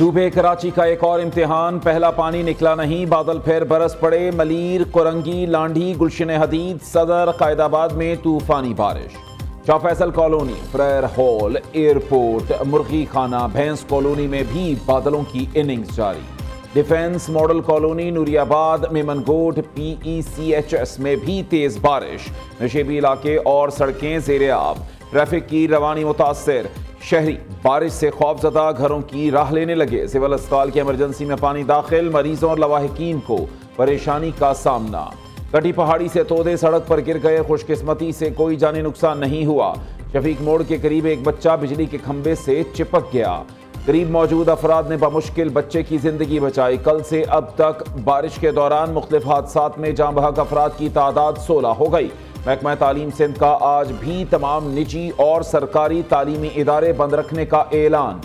डूबे कराची का एक और इम्तिहान, पहला पानी निकला नहीं, बादल फिर बरस पड़े। मलीर, कोरंगी, लांढी, गुलशन हदीद, सदर, कायदाबाद में तूफानी बारिश। Shah Faisal colony, Frere hall, airport, मुर्गी खाना, भैंस कॉलोनी में भी बादलों की इनिंग्स जारी। डिफेंस मॉडल कॉलोनी, नूरियाबाद, मेमनगोट, PECHS में भी तेज बारिश। नशेबी इलाके और सड़कें ज़ेरे आब, ट्रैफिक की रवानी मुतासर। शहरी बारिश से खौफजदा घरों की राह लेने लगे। सिविल अस्पताल की इमरजेंसी में पानी दाखिल, मरीजों और लवाहिकीन को परेशानी का सामना। कटी पहाड़ी से तोदे सड़क पर गिर गए, खुशकिस्मती से कोई जानी नुकसान नहीं हुआ। शफीक मोड़ के करीब एक बच्चा बिजली के खंभे से चिपक गया। करीब मौजूद अफराद ने बमुश्किल बच्चे की जिंदगी बचाई। कल से अब तक बारिश के दौरान मुख्तलिफ हादसात में जाँ बहक अफराद की तादाद 16 हो गई। महकमा तालीम सिंध का आज भी तमाम निजी और सरकारी तालीमी इदारे बंद रखने का ऐलान।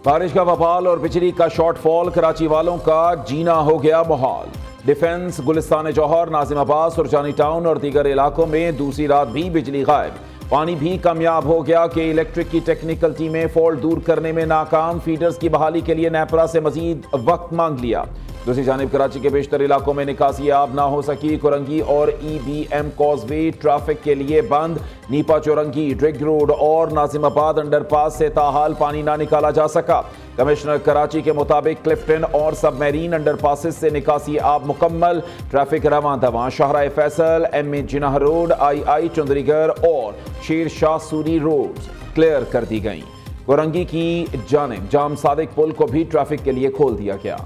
बारिश का बवाल और बिजली का शॉर्टफॉल, कराची वालों का जीना हो गया मुहाल। डिफेंस, गुलिस्तान जौहर, नाजिमाबाद, सुरजानी टाउन और दीगर इलाकों में दूसरी रात भी बिजली गायब। पानी भी कामयाब हो गया कि इलेक्ट्रिक की टेक्निकल टीमें फॉल्ट दूर करने में नाकाम। फीडर्स की बहाली के लिए नेपरा से मजीद वक्त मांग लिया। दूसरी जानिब कराची के बेशतर इलाकों में निकासी आब ना हो सकी। कुरंगी और EBM कॉजवे ट्रैफिक के लिए बंद। नीपा चौरंगी, ड्रिग रोड और नाजिमाबाद अंडरपास से ताहाल पानी ना निकाला जा सका। कमिश्नर कराची के मुताबिक क्लिफ्टन और सबमरीन अंडरपासेस से निकासी आब मुकम्मल। ट्रैफिक रवां दवां Shahrah Faisal, MA Jinnah Road, II चौधरीगर और शेर शाह सूरी रोड क्लियर कर दी गई। कुरंगी की जानिब जाम सादिक पुल को भी ट्रैफिक के लिए खोल दिया गया।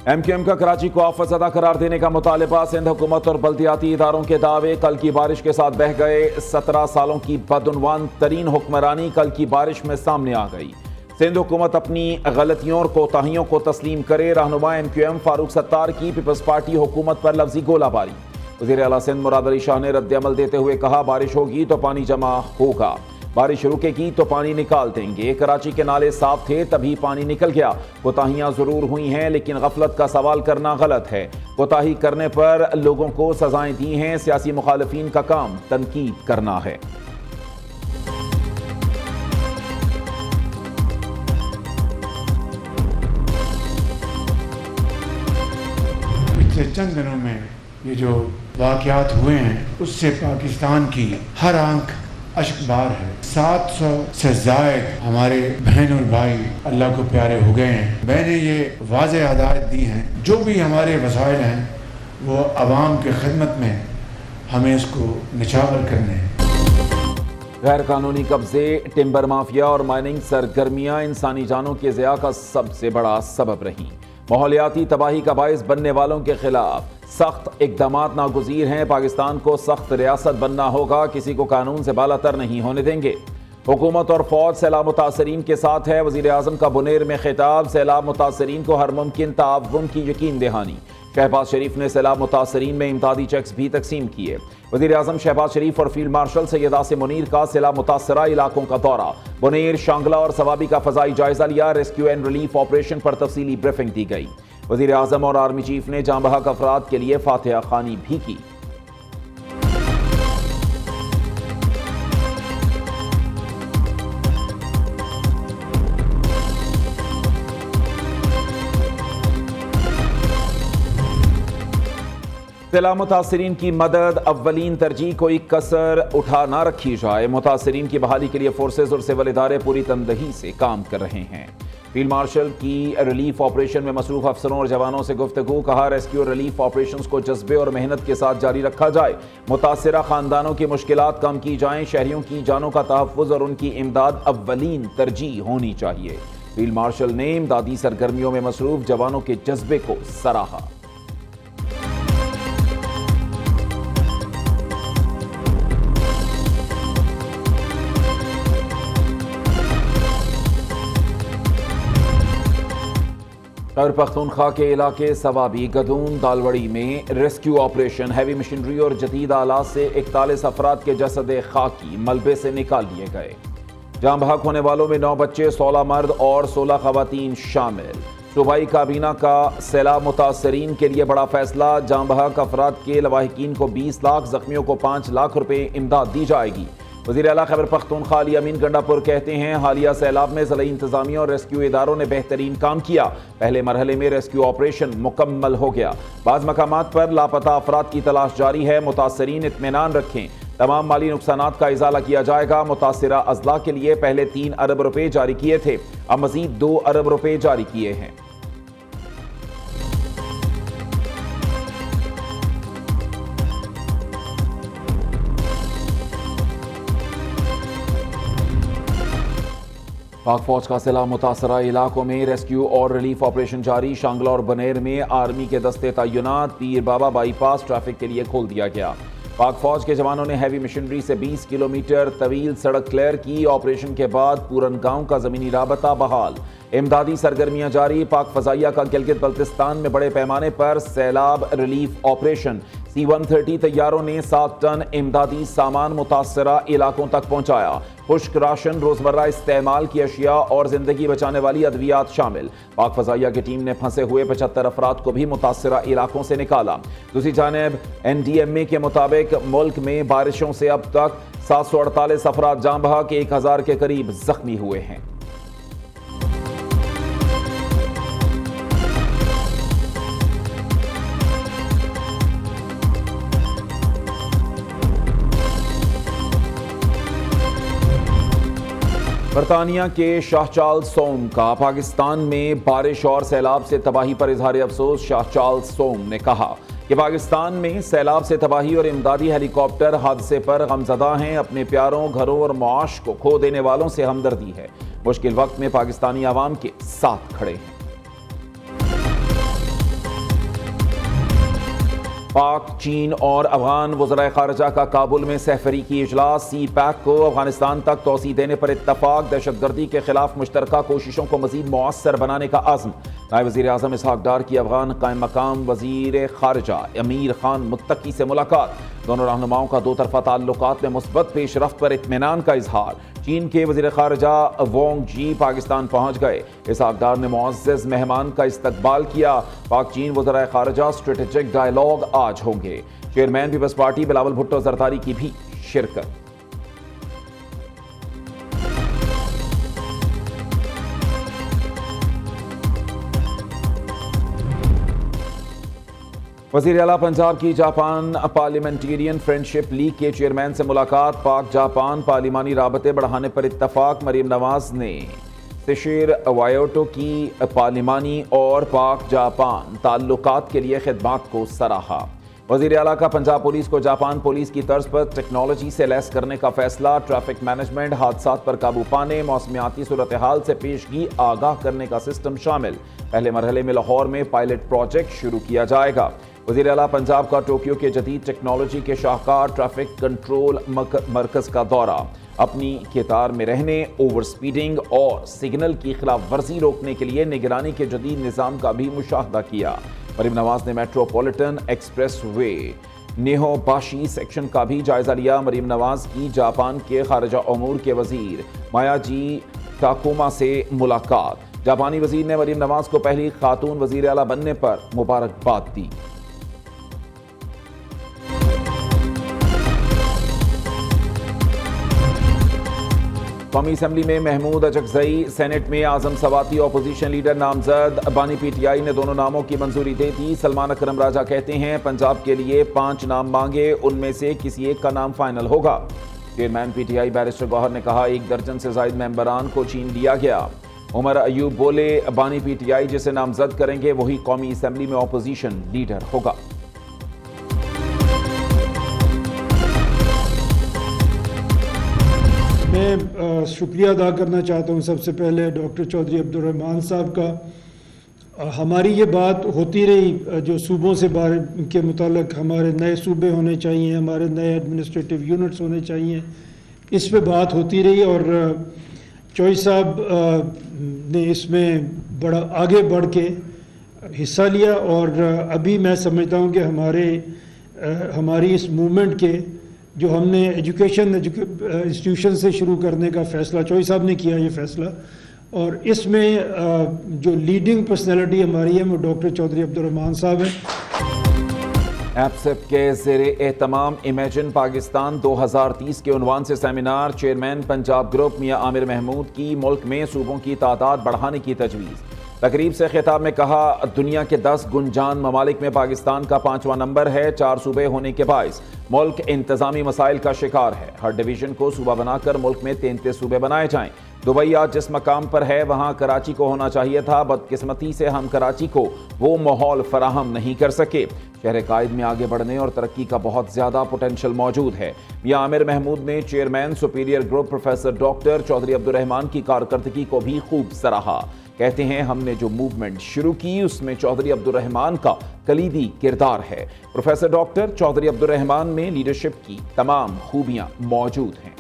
MQM का कराची को आफतज़दा करार देने का मुतालबा। सिंध हुकूमत और बल्दियाती इदारों के दावे। कल की बारिश के साथ बह गए 17 सालों की बदउनवान तरीन हुक्मरानी कल की बारिश में सामने आ गई। सिंध हुकूमत अपनी गलतियों और कोताहियों को तस्लीम करे। रहनुमा MQM फारूक सत्तार की पीपल्स पार्टी हुकूमत पर लफ्जी गोलाबारी। वज़ीर आला सिंध मुराद अली शाह ने रद्द-ए-अमल देते हुए कहा, बारिश होगी तो पानी जमा होगा, बारिश रुकेगी तो पानी निकाल देंगे। कराची के नाले साफ थे तभी पानी निकल गया। कोताहियां जरूर हुई हैं लेकिन गफलत का सवाल करना गलत है। कोताही करने पर लोगों को सजाएं दी हैं। सियासी मुखालिफिन का काम तनकीद करना है। पिछले चंद दिनों में ये जो वाक़यात हुए हैं उससे पाकिस्तान की हर आंख अश्कबार है। 700 से ज़ायद हमारे बहन और भाई अल्लाह को प्यारे हो गए हैं। मैंने ये वाज़ेह हदायत दी हैं, जो भी हमारे वसाइल हैं वो अवाम के खिदमत में हमें इसको निछावर करने हैं। गैर कानूनी कब्जे, टिम्बर माफिया और माइनिंग सरगर्मियां इंसानी जानों के ज़िया का सबसे बड़ा सबब रही। माहौलियाती तबाही का बायस बनने वालों के खिलाफ सख्त इक़दामात नागुज़ीर हैं। पाकिस्तान को सख्त रियासत बनना होगा, किसी को कानून से बालातर नहीं होने देंगे। हुकूमत और फौज सैलाब मुतासरीन के साथ है। वज़ीर आज़म का बुनेर में खिताब, सैलाब मुतासरीन को हर मुमकिन ताअव्वुन की यकीन दहानी। शहबाज शरीफ ने सैलाब मुतासरीन में इमदादी चेक्स भी तकसीम किए। वज़ीर आज़म शहबाज शरीफ और फील्ड मार्शल सैयद आसिम मुनीर का सैलाब मुतासरा इलाकों का दौरा। बुनेर, शांगला और सवाबी का फ़ज़ाई जायजा लिया। रेस्क्यू एंड रिलीफ ऑपरेशन पर तफसीली ब्रीफिंग दी गई। वज़ीर आज़म और आर्मी चीफ ने जाँ बहक अफराद के लिए फातिहा खानी भी की। सैलाब मुतासरीन की मदद अव्वलीन तरजीह, कोई कसर उठा ना रखी जाए। मुतासरीन की बहाली के लिए फोर्सेज और सिविल इदारे पूरी तनदही से काम कर रहे हैं। फील्ड मार्शल की रिलीफ ऑपरेशन में मसरूफ अफसरों और जवानों से गुफ्तगू। कहा, रेस्क्यू और रिलीफ ऑपरेशंस को जज्बे और मेहनत के साथ जारी रखा जाए। मुतासरा खानदानों की मुश्किलात कम की जाएं। शहरियों की जानों का तहफ़्फ़ुज़ और उनकी इमदाद अव्वलीन तरजीह होनी चाहिए। फील्ड मार्शल ने इमदादी सरगर्मियों में मसरूफ जवानों के जज्बे को सराहा। खैबर पख्तूनख्वा के इलाके सवाबी गदून दालवड़ी में रेस्क्यू ऑपरेशन। हैवी मशीनरी और जदीद आलात से 41 अफराद के जसद खाकी मलबे से निकाल लिए गए। जाम बहक होने वालों में 9 बच्चे, 16 मर्द और 16 खवातीन शामिल। सूबाई काबीना का सैलाब मुतासरीन के लिए बड़ा फैसला। जाम बहक अफराद के लवाहिकीन को 20 लाख, जख्मियों को 5 लाख रुपए इमदाद दी जाएगी। वज़ीर आला खैबर पख्तूनख्वा अली अमीन गंडापुर कहते हैं, हालिया सैलाब में ज़िला इंतजामिया और रेस्क्यू इदारों ने बेहतरीन काम किया। पहले मरहले में रेस्क्यू ऑपरेशन मुकम्मल हो गया। बाज़ मकामात पर लापता अफराद की तलाश जारी है। मुतासरीन इत्मीनान रखें, तमाम माली नुकसानात का इजाला किया जाएगा। मुतासरा अजला के लिए पहले 3 अरब रुपए जारी किए थे, अब मजीद 2 अरब रुपए जारी किए हैं। पाक फौज का जिला मुतासरा इलाकों में रेस्क्यू और रिलीफ ऑपरेशन जारी। शांगला और बनेर में आर्मी के दस्ते तैनात। पीर बाबा बाईपास ट्रैफिक के लिए खोल दिया गया। पाक फौज के जवानों ने हैवी मशीनरी से 20 किलोमीटर तवील सड़क क्लियर की। ऑपरेशन के बाद पूरन गांव का जमीनी राबता बहाल। इमदादी सरगर्मियां जारी। पाक फजाइया का गिलगित बल्तिस्तान में बड़े पैमाने पर सैलाब रिलीफ ऑपरेशन। C-130 तैयारों ने 7 टन इमदादी सामान मुतासरा इलाकों तक पहुंचाया। खुश्क राशन, रोजमर्रा इस्तेमाल की अशिया और जिंदगी बचाने वाली अद्वियात शामिल। पाक फजाइया की टीम ने फंसे हुए 75 अफराद को भी मुतासरा इलाकों से निकाला। दूसरी जानिब NDMA के मुताबिक मुल्क में बारिशों से अब तक 748 अफराद जाम बहक, 1000 के करीब जख्मी हुए हैं। बरतानिया के शाह चार्ल्स सोम का पाकिस्तान में बारिश और सैलाब से तबाही पर इजहार अफसोस। शाह चार्ल्स सोम ने कहा कि पाकिस्तान में सैलाब से तबाही और इमदादी हेलीकॉप्टर हादसे पर गमजदा हैं। अपने प्यारों, घरों और मुआश को खो देने वालों से हमदर्दी है। मुश्किल वक्त में पाकिस्तानी आवाम के साथ खड़े हैं। पाक, चीन और अफगान वज़राए ख़ारिजा का काबुल में सहफरीकी इजलास। CPAC को अफगानिस्तान तक तोसी देने पर इत्तफाक। दहशतगर्दी के खिलाफ मुश्तरका कोशिशों को मज़ीद मुअस्सर बनाने का अज़्म। नायब वज़ीर आज़म इसहाक डार की अफगान कायम मकाम वज़ीर ख़ारिजा अमीर खान मुत्तकी से मुलाकात। दोनों रहनुमाओं का 2 तरफ़ा ताल्लुकात में मुस्बत पेशरफ्त पर इत्मीनान का इजहार। चीन के वज़ीर ख़ारिजा वोंग जी पाकिस्तान पहुँच गए। इसहाक डार ने मुअज़्ज़ज़ मेहमान का इस्तकबाल किया। पाक चीन वज़राए ख़ारिजा स्ट्रेटेजिक डायलॉग आज होंगे। Chairman Peoples Party Bilawal Bhutto Zardari की भी शिरकत। वज़ीर आला पंजाब की जापान पार्लियामेंटेरियन फ्रेंडशिप लीग के चेयरमैन से मुलाकात। पाक जापान पार्लिमानी राबते बढ़ाने पर इत्तफाक। मरीम नवाज ने सिशिर वायोटो की पार्लिमानी और पाक जापान ताल्लुकात के लिए खिदमात को सराहा। वज़ीर आला का पंजाब पुलिस को जापान पुलिस की तर्ज पर टेक्नोलॉजी से लैस करने का फैसला। ट्रैफिक मैनेजमेंट, हादसात पर काबू पाने, मौसमियाती सूरत हाल से पेशगी आगाह करने का सिस्टम शामिल। पहले मरहले में लाहौर में पायलट प्रोजेक्ट शुरू किया जाएगा। वज़ीर आला पंजाब का टोक्यो के जदीद टेक्नोलॉजी के शाहकार ट्रैफिक कंट्रोल मरकज़ का दौरा। अपनी कतार में रहने, ओवर स्पीडिंग और सिग्नल की खिलाफ वर्जी रोकने के लिए निगरानी के जदीद निज़ाम का भी मुशाहदा किया। मरीम नवाज ने मेट्रोपॉलिटन एक्सप्रेस वे नेहो बाशी सेक्शन का भी जायजा लिया। मरीम नवाज की जापान के खारिजा अमूर के वजीर मायाजी टाकोमा से मुलाकात। जापानी वजीर ने मरीम नवाज को पहली खातून वजीर आला बनने पर मुबारकबाद दी। कौमी असम्बली में महमूद अजगजई, सेनेट में आजम सवाती अपोजिशन लीडर नामजद। बानी PTI ने दोनों नामों की मंजूरी दे दी। सलमान अकरम राजा कहते हैं पंजाब के लिए 5 नाम मांगे, उनमें से किसी एक का नाम फाइनल होगा। चेयरमैन PTI बैरिस्टर गौहर ने कहा 1 दर्जन से जायद मेंबरान को छीन लिया गया। उमर अयूब बोले बानी PTI जिसे नामजद करेंगे वही कौमी असम्बली में अपोजिशन लीडर होगा। मैं शुक्रिया अदा करना चाहता हूँ सबसे पहले डॉक्टर चौधरी अब्दुल रहमान साहब का। हमारी ये बात होती रही जो सूबों से बाहर के मुताल्लिक हमारे नए सूबे होने चाहिए, हमारे नए एडमिनिस्ट्रेटिव यूनिट्स होने चाहिए, इस पे बात होती रही और चौधरी साहब ने इसमें बड़ा आगे बढ़ के हिस्सा लिया और अभी मैं समझता हूँ कि हमारी इस मूवमेंट के जो हमने एजुकेशन इंस्टीट्यूशन से शुरू करने का फ़ैसला, चौधरी साहब ने किया ये फ़ैसला, और इसमें जो लीडिंग पर्सनैलिटी हमारी है वो डॉक्टर चौधरी अब्दुर्रहमान साहब हैं। एपसेप के ज़ेरे एहतमाम इमेजिन पाकिस्तान 2030 के उन्वान से सेमिनार, चेयरमैन पंजाब ग्रुप मियां आमिर महमूद की मुल्क में सूबों की तादाद बढ़ाने की तजवीज़। तकरीब से खिताब में कहा, दुनिया के 10 गुंजान ममालिक में पाकिस्तान का 5वां नंबर है। 4 सूबे होने के बायस मुल्क इंतजामी मसाइल का शिकार है। हर डिवीजन को सूबा बनाकर मुल्क में 33 सूबे बनाए जाएं। दुबई आज जिस मकाम पर है वहां कराची को होना चाहिए था। बदकिस्मती से हम कराची को वो माहौल फराहम नहीं कर सके। शहर कायद में आगे बढ़ने और तरक्की का बहुत ज्यादा पोटेंशियल मौजूद है। मियां आमिर महमूद ने chairman Superior Group professor doctor Chaudhry Abdurrahman की कारकर्दगी को भी खूब सराहा। कहते हैं, हमने जो मूवमेंट शुरू की उसमें चौधरी अब्दुर्रहमान का कलीदी किरदार है। प्रोफेसर डॉक्टर चौधरी अब्दुर्रहमान में लीडरशिप की तमाम खूबियां मौजूद हैं।